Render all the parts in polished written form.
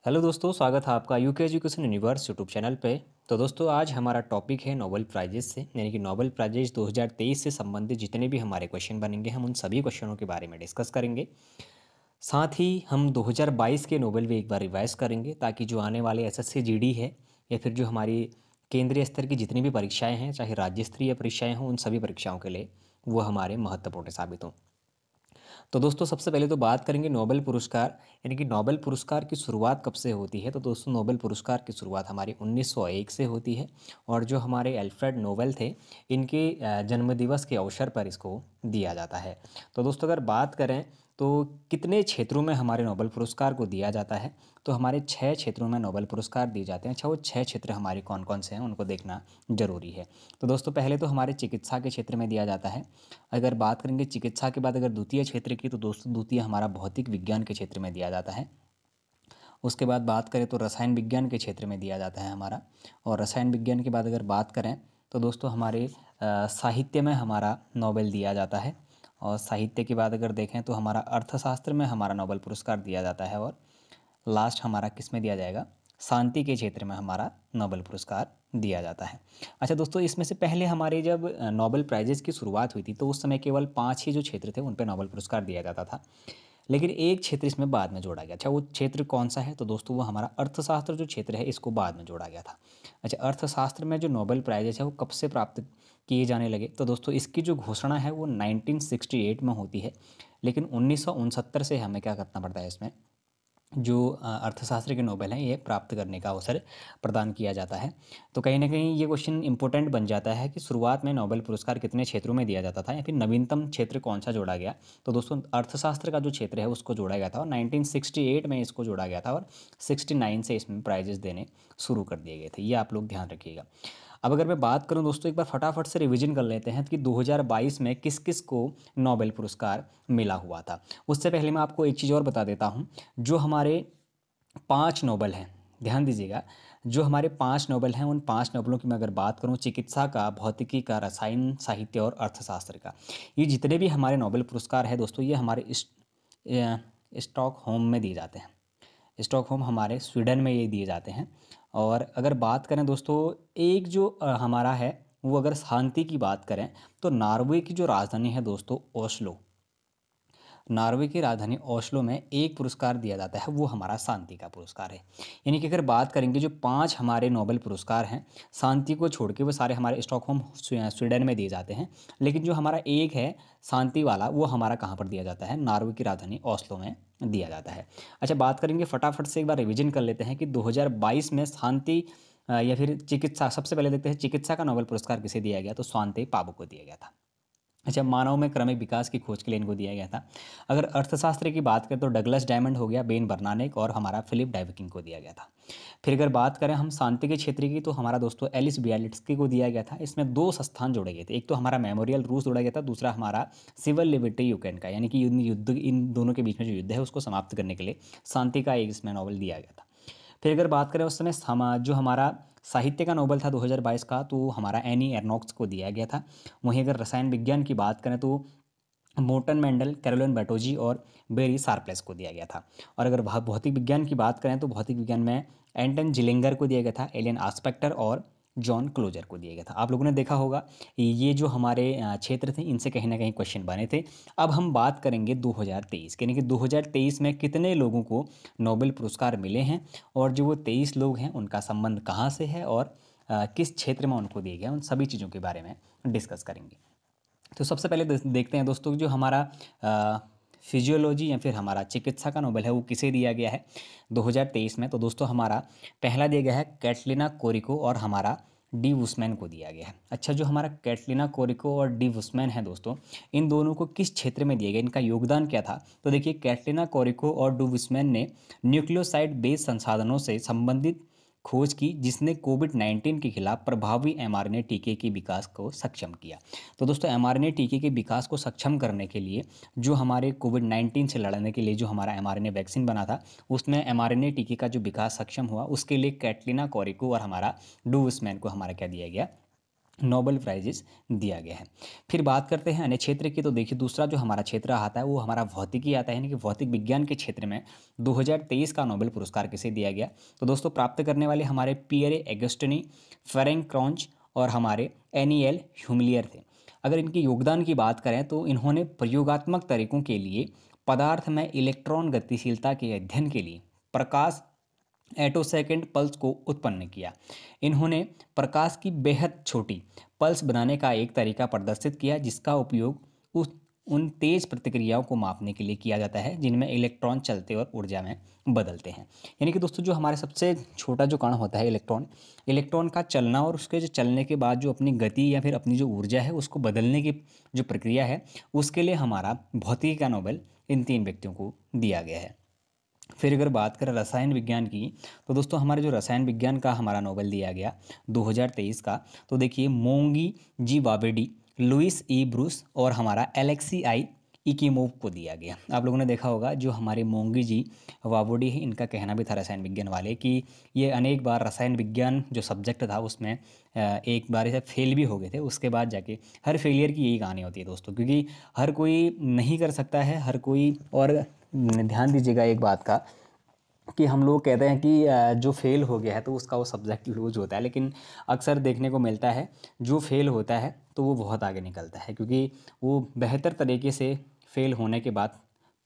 Hello दोस्तों, स्वागत है आपका UK education universe YouTube channel पे। तो दोस्तों, आज हमारा टॉपिक है नोबेल प्राइजेस से, यानी कि नोबेल प्राइजेस 2023 से संबंधित जितने भी हमारे क्वेश्चन बनेंगे हम उन सभी क्वेश्चनों के बारे में डिस्कस करेंगे। साथ ही हम 2022 के नोबेल भी एक बार रिवाइज करेंगे, ताकि जो आने वाले एसएससी जीडी है या फिर जो हमारी केंद्रीय स्तर की जितनी भी परीक्षाएं हैं, चाहे राज्य स्तरीय परीक्षाएं हों, उन सभी परीक्षाओं के लिए वो हमारे महत्वपूर्ण साबित हों। तो दोस्तों, सबसे पहले तो बात करेंगे नोबेल पुरस्कार, यानी कि नोबेल पुरस्कार की शुरुआत कब से होती है। तो दोस्तों, नोबेल पुरस्कार की शुरुआत हमारी 1901 से होती है, और जो हमारे अल्फ्रेड नोबेल थे, इनके जन्मदिवस के अवसर पर इसको दिया जाता है। तो दोस्तों, अगर बात करें तो कितने क्षेत्रों में हमारे नोबेल पुरस्कार को दिया जाता है, तो हमारे 6 क्षेत्रों में नोबेल पुरस्कार दिए जाते हैं। अच्छा, वो 6 क्षेत्र हमारे कौन कौन से हैं उनको देखना जरूरी है। तो दोस्तों, पहले तो हमारे चिकित्सा के क्षेत्र में दिया जाता है। अगर बात करेंगे चिकित्सा के बाद अगर द्वितीय क्षेत्र की, तो दोस्तों द्वितीय हमारा भौतिक विज्ञान के क्षेत्र में दिया जाता है। उसके बाद बात करें तो रसायन विज्ञान के क्षेत्र में दिया जाता है हमारा। और रसायन विज्ञान के बाद अगर बात करें तो दोस्तों हमारे साहित्य में हमारा नोबेल दिया जाता है। और साहित्य के बाद अगर देखें तो हमारा अर्थशास्त्र में हमारा नोबेल पुरस्कार दिया जाता है। और लास्ट हमारा किस में दिया जाएगा, शांति के क्षेत्र में हमारा नोबेल पुरस्कार दिया जाता है। अच्छा दोस्तों, इसमें से पहले हमारे जब नोबेल प्राइजेस की शुरुआत हुई थी, तो उस समय केवल 5 ही जो क्षेत्र थे उन पर नोबेल पुरस्कार दिया जाता था। लेकिन एक क्षेत्र इसमें बाद में जोड़ा गया। अच्छा, वो क्षेत्र कौन सा है, तो दोस्तों वो हमारा अर्थशास्त्र जो क्षेत्र है, इसको बाद में जोड़ा गया था। अच्छा, अर्थशास्त्र में जो नोबेल प्राइजेस है वो कब से प्राप्त किए जाने लगे, तो दोस्तों इसकी जो घोषणा है वो 1968 में होती है। लेकिन 1969 से हमें क्या करना पड़ता है, इसमें जो अर्थशास्त्र के नोबेल हैं ये प्राप्त करने का अवसर प्रदान किया जाता है। तो कहीं ना कहीं ये क्वेश्चन इंपॉर्टेंट बन जाता है कि शुरुआत में नोबेल पुरस्कार कितने क्षेत्रों में दिया जाता था, या फिर नवीनतम क्षेत्र कौन सा जोड़ा गया। तो दोस्तों, अर्थशास्त्र का जो क्षेत्र है उसको जोड़ा गया था, और 1968 में इसको जोड़ा गया था, और 69 से इसमें प्राइजेस देने शुरू कर दिए गए थे। ये आप लोग ध्यान रखिएगा। अब अगर मैं बात करूं दोस्तों, एक बार फटाफट से रिवीजन कर लेते हैं कि 2022 में किस किस को नोबेल पुरस्कार मिला हुआ था। उससे पहले मैं आपको एक चीज़ और बता देता हूं। जो हमारे 5 नोबेल हैं, ध्यान दीजिएगा, जो हमारे 5 नोबेल हैं उन 5 नोबेलों की मैं अगर बात करूं, चिकित्सा का, भौतिकी का, रसायन, साहित्य और अर्थशास्त्र का, ये जितने भी हमारे नोबेल पुरस्कार है दोस्तों, ये हमारे स्टॉकहोम में दिए जाते हैं। स्टॉकहोम हमारे स्वीडन में ये दिए जाते हैं। और अगर बात करें दोस्तों, एक जो हमारा है, वो अगर शांति की बात करें तो नॉर्वे की जो राजधानी है दोस्तों, ओस्लो, नॉर्वे की राजधानी ओस्लो में एक पुरस्कार दिया जाता है, वो हमारा शांति का पुरस्कार है। यानी कि अगर बात करेंगे जो 5 हमारे नोबेल पुरस्कार हैं, शांति को छोड़ के वो सारे हमारे स्टॉकहोम स्वीडन में दिए जाते हैं। लेकिन जो हमारा एक है शांति वाला, वो हमारा कहाँ पर दिया जाता है, नॉर्वे की राजधानी ओस्लो में दिया जाता है। अच्छा, बात करेंगे फटाफट से, एक बार रिविजन कर लेते हैं कि 2022 में शांति या फिर चिकित्सा, सबसे पहले देखते हैं चिकित्सा का नोबेल पुरस्कार किसे दिया गया, तो स्वांति पाबू को दिया गया था। अच्छा, मानव में क्रमिक विकास की खोज के लिए इनको दिया गया था। अगर अर्थशास्त्र की बात करें तो डगलस डायमंड हो गया, बेन बर्नानेक और हमारा फिलिप डाइवकिंग को दिया गया था। फिर अगर बात करें हम शांति के क्षेत्र की, तो हमारा दोस्तों एलिस बियालिट्स्की को दिया गया था। इसमें 2 संस्थान जोड़े गए थे, एक तो हमारा मेमोरियल रूस जोड़ा गया था, दूसरा हमारा सिविल लिबर्टी यूक्रेन का, यानी कि युद्ध, इन दोनों के बीच में जो युद्ध है उसको समाप्त करने के लिए शांति का एक इसमें नोबेल दिया गया था। फिर अगर बात करें उस समय जो हमारा साहित्य का नोबेल था 2022 का, तो हमारा एनी एर्नॉक्स को दिया गया था। वहीं अगर रसायन विज्ञान की बात करें तो मोर्टन मेंडल, कैरोलिन बैटोजी और बेरी शार्प्लेस को दिया गया था। और अगर भौतिक विज्ञान की बात करें तो भौतिक विज्ञान में एंटन जिलिंगर को दिया गया था, एलियन आस्पेक्टर और जॉन क्लोजर को दिया गया था। आप लोगों ने देखा होगा ये जो हमारे क्षेत्र थे, इनसे कहीं ना कहीं क्वेश्चन बने थे। अब हम बात करेंगे 2023 यानी कि 2023 में कितने लोगों को नोबेल पुरस्कार मिले हैं, और जो वो 23 लोग हैं उनका संबंध कहाँ से है, और किस क्षेत्र में उनको दिए गए, उन सभी चीज़ों के बारे में डिस्कस करेंगे। तो सबसे पहले देखते हैं दोस्तों, जो हमारा फिजियोलॉजी या फिर हमारा चिकित्सा का नोबेल है वो किसे दिया गया है 2023 में। तो दोस्तों, हमारा पहला दिया गया है कैटलिना कोरिको और हमारा डी वुसमैन को दिया गया है। अच्छा, जो हमारा कैटलिना कोरिको और डी वुसमैन है दोस्तों, इन दोनों को किस क्षेत्र में दिया गया, इनका योगदान क्या था। तो देखिए, कैटलिना कोरिको और डी वुसमैन ने न्यूक्लियोसाइड बेस्ड संसाधनों से संबंधित खोज की, जिसने कोविड-19 के खिलाफ प्रभावी एमआरएनए टीके के विकास को सक्षम किया। तो दोस्तों, एमआरएनए टीके के विकास को सक्षम करने के लिए, जो हमारे कोविड-19 से लड़ने के लिए जो हमारा एमआरएनए वैक्सीन बना था, उसमें एमआरएनए टीके का जो विकास सक्षम हुआ, उसके लिए कैटलिना कोरिको और हमारा डू वुसमैन को हमारा क्या दिया गया, नोबेल प्राइजेस दिया गया है। फिर बात करते हैं अन्य क्षेत्र की, तो देखिए दूसरा जो हमारा क्षेत्र आता है वो हमारा भौतिकी आता है, यानी कि भौतिक विज्ञान के क्षेत्र में 2023 का नोबेल पुरस्कार किसे दिया गया। तो दोस्तों प्राप्त करने वाले हमारे पियरे एगस्टिनी, फेरेंक क्रांच और हमारे एनियल ह्यूमिलियर थे। अगर इनके योगदान की बात करें तो इन्होंने प्रयोगात्मक तरीकों के लिए पदार्थ में इलेक्ट्रॉन गतिशीलता के अध्ययन के लिए प्रकाश एटोसेकेंड पल्स को उत्पन्न किया। इन्होंने प्रकाश की बेहद छोटी पल्स बनाने का एक तरीका प्रदर्शित किया जिसका उपयोग उस उन तेज प्रतिक्रियाओं को मापने के लिए किया जाता है जिनमें इलेक्ट्रॉन चलते और ऊर्जा में बदलते हैं। यानी कि दोस्तों जो हमारे सबसे छोटा जो कण होता है इलेक्ट्रॉन, इलेक्ट्रॉन का चलना और उसके जो चलने के बाद जो अपनी गति या फिर अपनी जो ऊर्जा है उसको बदलने की जो प्रक्रिया है, उसके लिए हमारा भौतिकी का नोबेल इन 3 व्यक्तियों को दिया गया है। फिर अगर बात करें रसायन विज्ञान की, तो दोस्तों हमारे जो रसायन विज्ञान का हमारा नोबेल दिया गया 2023 का, तो देखिए मोंगी जी वावेडी, लुइस ई ब्रूस और हमारा एलेक्सी आई इकीमोव को दिया गया। आप लोगों ने देखा होगा जो हमारे मोंगी जी वावोडी है, इनका कहना भी था रसायन विज्ञान वाले कि ये अनेक बार रसायन विज्ञान जो सब्जेक्ट था उसमें एक बार ऐसे फेल भी हो गए थे। उसके बाद जाके हर फेलियर की यही कहानी होती है दोस्तों, क्योंकि हर कोई नहीं कर सकता है, हर कोई। और ध्यान दीजिएगा एक बात का कि हम लोग कहते हैं कि जो फेल हो गया है तो उसका वो सब्जेक्ट लूज होता है, लेकिन अक्सर देखने को मिलता है जो फेल होता है तो वो बहुत आगे निकलता है, क्योंकि वो बेहतर तरीके से फेल होने के बाद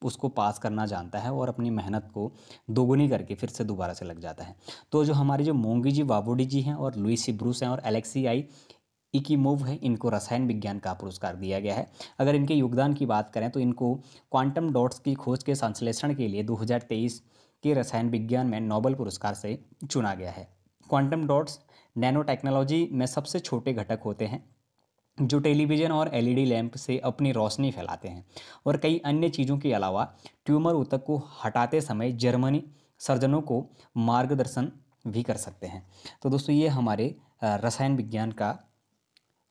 उसको पास करना जानता है और अपनी मेहनत को दोगुनी करके फिर से दोबारा से लग जाता है। तो जो हमारे जो मोंगी जी वावोडी जी हैं और लुइस ब्रूस हैं और एलेक्सी आई इकीमोव है, इनको रसायन विज्ञान का पुरस्कार दिया गया है। अगर इनके योगदान की बात करें तो इनको क्वांटम डॉट्स की खोज के संश्लेषण के लिए 2023 के रसायन विज्ञान में नोबेल पुरस्कार से चुना गया है। क्वांटम डॉट्स नैनो टेक्नोलॉजी में सबसे छोटे घटक होते हैं जो टेलीविज़न और एलईडी लैंप से अपनी रोशनी फैलाते हैं और कई अन्य चीज़ों के अलावा ट्यूमर ऊतक को हटाते समय जर्मनी सर्जनों को मार्गदर्शन भी कर सकते हैं। तो दोस्तों ये हमारे रसायन विज्ञान का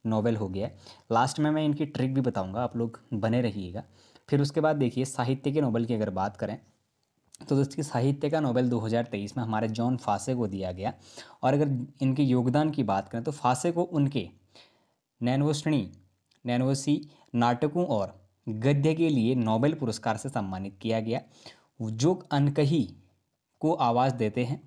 नोवेल हो गया है। लास्ट में मैं इनकी ट्रिक भी बताऊंगा, आप लोग बने रहिएगा। फिर उसके बाद देखिए साहित्य के नोबेल की अगर बात करें तो दोस्तों साहित्य का नोबेल 2023 में हमारे जॉन फासे को दिया गया। और अगर इनके योगदान की बात करें तो फासे को उनके नैनोश्रेणी नैनोसी नाटकों और गद्य के लिए नोबेल पुरस्कार से सम्मानित किया गया। जो अनकही को आवाज़ देते हैं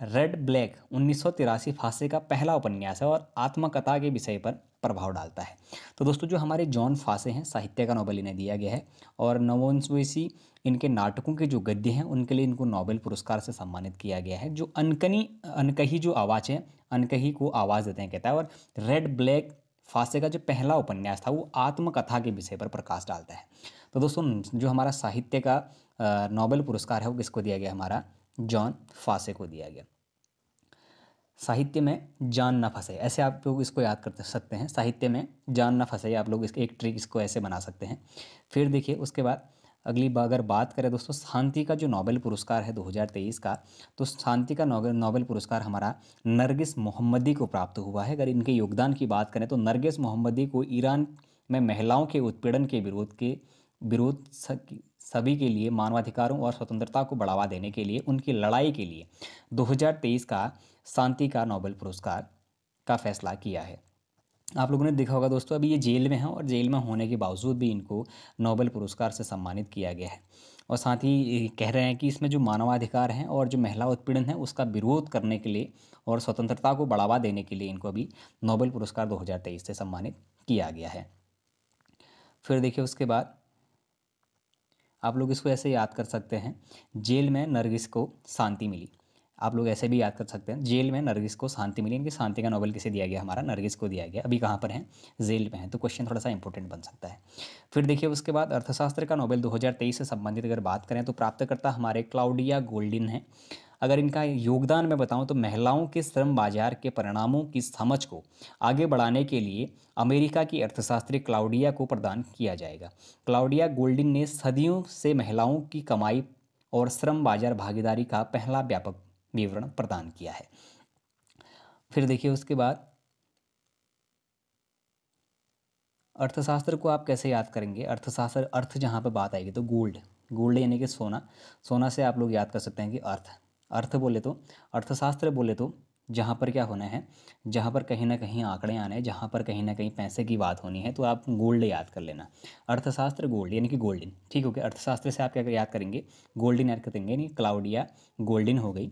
रेड ब्लैक 1983 फासे का पहला उपन्यास है और आत्मकथा के विषय पर प्रभाव डालता है। तो दोस्तों जो हमारे जॉन फासे हैं साहित्य का नोबेल इन्हें दिया गया है और नवोन्वेषी इनके नाटकों के जो गद्य हैं उनके लिए इनको नोबेल पुरस्कार से सम्मानित किया गया है। जो अनकही जो आवाज़ है, अनकही को आवाज़ देते हैं कहता है। और रेड ब्लैक फासे का जो पहला उपन्यास था वो आत्मकथा के विषय पर प्रकाश डालता है। तो दोस्तों जो हमारा साहित्य का नोबेल पुरस्कार है वो किसको दिया गया, हमारा जॉन फासे को दिया गया। साहित्य में जान ना फंसे, ऐसे आप लोग इसको याद कर सकते हैं, साहित्य में जान ना फंसे, आप लोग इसके एक ट्रिक इसको ऐसे बना सकते हैं। फिर देखिए उसके बाद अगली बार अगर बात करें दोस्तों शांति का जो नोबेल पुरस्कार है 2023 का, तो शांति का नोबेल पुरस्कार हमारा नरगिस मोहम्मदी को प्राप्त हुआ है। अगर इनके योगदान की बात करें तो नरगिस मोहम्मदी को ईरान में महिलाओं के उत्पीड़न के विरोध सभी के लिए मानवाधिकारों और स्वतंत्रता को बढ़ावा देने के लिए उनकी लड़ाई के लिए 2023 का शांति का नोबेल पुरस्कार का फैसला किया है। आप लोगों ने देखा होगा दोस्तों अभी ये जेल में हैं और जेल में होने के बावजूद भी इनको नोबेल पुरस्कार से सम्मानित किया गया है। और साथ ही कह रहे हैं कि इसमें जो मानवाधिकार हैं और जो महिला उत्पीड़न है उसका विरोध करने के लिए और स्वतंत्रता को बढ़ावा देने के लिए इनको अभी नोबेल पुरस्कार 2023 से सम्मानित किया गया है। फिर देखिए उसके बाद आप लोग इसको ऐसे याद कर सकते हैं, जेल में नरगिस को शांति मिली। आप लोग ऐसे भी याद कर सकते हैं, जेल में नरगिस को शांति मिली। इनकी शांति का नोबेल किसे दिया गया, हमारा नरगिस को दिया गया। अभी कहाँ पर हैं, जेल में हैं, तो क्वेश्चन थोड़ा सा इंपॉर्टेंट बन सकता है। फिर देखिए उसके बाद अर्थशास्त्र का नोबेल 2023 से संबंधित अगर बात करें तो प्राप्तकर्ता हमारे क्लाउडिया गोल्डिन हैं। अगर इनका योगदान मैं बताऊं तो महिलाओं के श्रम बाजार के परिणामों की समझ को आगे बढ़ाने के लिए अमेरिका की अर्थशास्त्री क्लाउडिया को प्रदान किया जाएगा। क्लाउडिया गोल्डिन ने सदियों से महिलाओं की कमाई और श्रम बाजार भागीदारी का पहला व्यापक विवरण प्रदान किया है। फिर देखिए उसके बाद अर्थशास्त्र को आप कैसे याद करेंगे, अर्थशास्त्र अर्थ जहाँ पे बात आएगी तो गोल्ड, गोल्ड यानी कि सोना, सोना से आप लोग याद कर सकते हैं कि अर्थ, अर्थ बोले तो अर्थशास्त्र बोले तो जहाँ पर क्या होना है, जहाँ पर कहीं न कहीं आंकड़े आने हैं, जहाँ पर कहीं न कहीं पैसे की बात होनी है, तो आप गोल्ड याद कर लेना। अर्थशास्त्र गोल्ड यानी कि गोल्डन, ठीक हो गया। अर्थशास्त्र से आप क्या याद करेंगे, गोल्डन याद करेंगे, यानी क्लाउड या गोल्डन हो गई।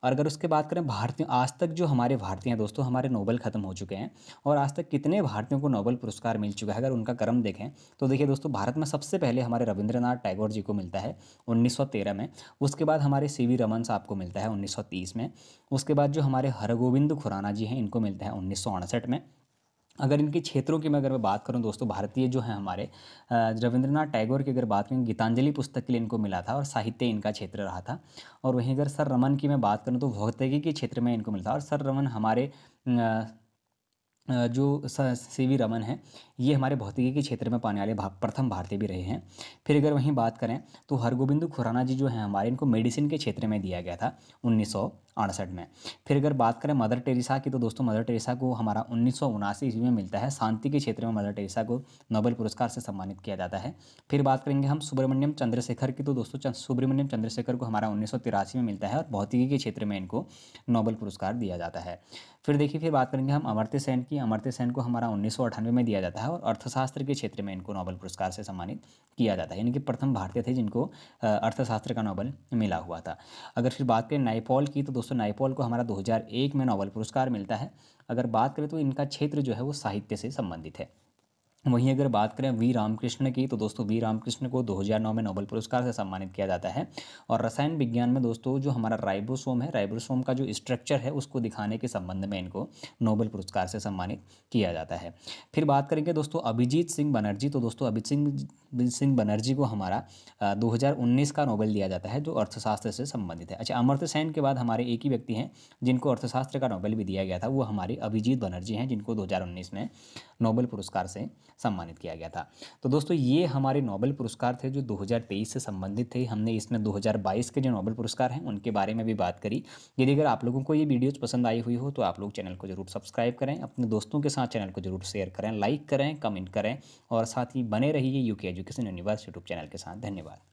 और अगर उसके बात करें भारतीय, आज तक जो हमारे भारतीय हैं दोस्तों, हमारे नोबेल ख़त्म हो चुके हैं, और आज तक कितने भारतीयों को नोबेल पुरस्कार मिल चुका है अगर उनका क्रम देखें, तो देखिए दोस्तों, भारत में सबसे पहले हमारे रविंद्रनाथ टैगोर जी को मिलता है 1913 में। उसके बाद हमारे सीवी रमन साहब को मिलता है 1930 में। उसके बाद जो हमारे हरगोविंद खुराना जी हैं, इनको मिलता है 1968 में। अगर इनके क्षेत्रों की मैं बात करूं दोस्तों, भारतीय जो हैं हमारे, रविंद्रनाथ टैगोर की अगर बात करें, गीतांजलि पुस्तक के लिए इनको मिला था और साहित्य इनका क्षेत्र रहा था। और वहीं अगर सर रमन की मैं बात करूं तो भौतिकी के क्षेत्र में इनको मिलता, और सर रमन हमारे जो सीवी रमन हैं, ये हमारे भौतिकी के क्षेत्र में पाने वाले प्रथम भारतीय भी रहे हैं। फिर अगर वहीं बात करें तो हरगोबिंद खुराना जी जो हैं हमारे, इनको मेडिसिन के क्षेत्र में दिया गया था 1968 में। फिर अगर बात करें मदर टेरेसा की, तो दोस्तों मदर टेरेसा को हमारा 1979 ईस्वी में मिलता है। शांति के क्षेत्र में मदर टेरेसा को नोबेल पुरस्कार से सम्मानित किया जाता है। फिर बात करेंगे हम सुब्रमण्यम चंद्रशेखर की, तो दोस्तों सुब्रमण्यम चंद्रशेखर को हमारा 1983 में मिलता है, और भौतिकी के क्षेत्र में इनको नोबेल पुरस्कार दिया जाता है। फिर देखिए, फिर बात करेंगे हम अमर्त्य सेन की। अमर्त्य सेन को हमारा 1998 में दिया जाता है, और अर्थशास्त्र के क्षेत्र में इनको नोबेल पुरस्कार से सम्मानित किया जाता है, यानी कि प्रथम भारतीय थे जिनको अर्थशास्त्र का नोबेल मिला हुआ था। अगर फिर बात करें नायपॉल की, तो दोस्तों नायपॉल को हमारा 2001 में नोबेल पुरस्कार मिलता है। अगर बात करें तो इनका क्षेत्र जो है वो साहित्य से संबंधित है। वहीं अगर बात करें वी रामकृष्ण की, तो दोस्तों वी रामकृष्ण को 2009 में नोबेल पुरस्कार से सम्मानित किया जाता है। और रसायन विज्ञान में दोस्तों जो हमारा राइबोसोम है, राइबोसोम का जो स्ट्रक्चर है उसको दिखाने के संबंध में इनको नोबेल पुरस्कार से सम्मानित किया जाता है। फिर बात करेंगे दोस्तों अभिजीत सिंह बनर्जी, तो दोस्तों अभिजीत सिंह बनर्जी को हमारा 2019 का नोबेल दिया जाता है, जो अर्थशास्त्र से संबंधित है। अच्छा, अमर्त्य सेन के बाद हमारे एक ही व्यक्ति हैं जिनको अर्थशास्त्र का नोबेल भी दिया गया था, वो हमारे अभिजीत बनर्जी हैं, जिनको 2019 में नोबेल पुरस्कार से सम्मानित किया गया था। तो दोस्तों ये हमारे नोबेल पुरस्कार थे जो 2023 से संबंधित थे। हमने इसमें 2022 के जो नोबेल पुरस्कार हैं उनके बारे में भी बात करी। यदि अगर आप लोगों को ये वीडियोज़ पसंद आई हुई हो तो आप लोग चैनल को जरूर सब्सक्राइब करें, अपने दोस्तों के साथ चैनल को जरूर शेयर करें, लाइक करें, कमेंट करें, और साथ ही बने रहिए UK education universe YouTube channel के साथ। धन्यवाद।